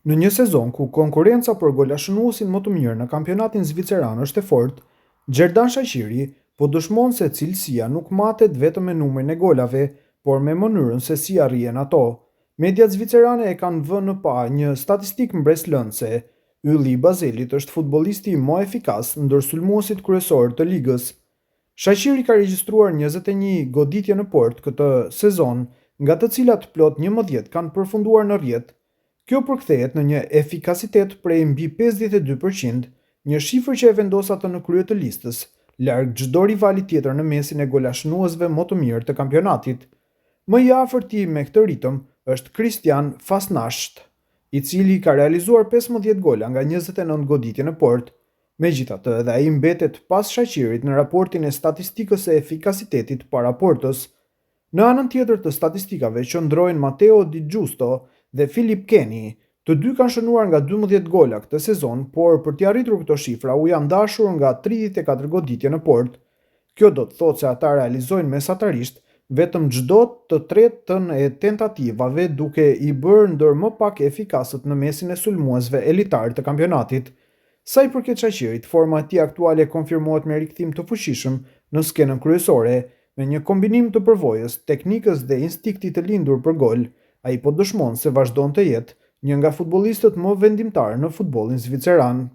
Në një sezon ku konkurenca për golashënuesin më të mirë në kampionatin zviceran është e fortë, Xherdan Shaqiri po dëshmon se cilësia nuk matet vetëm me numrin e golave, por me mënyrën se si arrihen ato. Mediat zvicerane e kanë vënë në pa një statistikë mbreslëndse. Ylli i Bazelit është futbollisti më efikas ndër sulmuesit kryesor të ligës. Shaqiri ka regjistruar 21 goditje në port këtë sezon, nga të cilat plot 11 kanë përfunduar në rrjet. Kjo përkthehet në një efikasitet prej mbi 52%, një shifër që e vendos atë në krye të listës, larg çdo rivali tjetër në mesin e golashënuesve më të mirë të kampionatit. Më i afërti me këtë ritëm është Christian Fasnasht, i cili ka realizuar 15 gola nga 29 goditje në port. Megjithatë, edhe ai mbetet pas Shaqirit në raportin e statistikës së efikasitetit para Portos. Në anën tjetër të statistikave qëndrojnë Matteo Di Giusto dhe Philip Kenny. Të dy kanë shënuar nga 12 gola këtë sezon, por për t'i arritur këto shifra u janë dashur nga 34 goditje në port. Kjo do të thotë se ata realizojnë mesatarisht vetëm çdo të tretën e tentativave, duke i bërë ndër më pak efikasët në mesin e sulmuesve elitar të kampionatit. Sa i përket Shaqirit, forma e tij aktuale konfirmohet me rikthim të fuqishëm në skenën kryesore, me një kombinim të përvojës, teknikës dhe instiktit të lindur për gol. Ai po dëshmon se vazhdon të jetë një nga futbollistët më vendimtar në futbollin zviceran.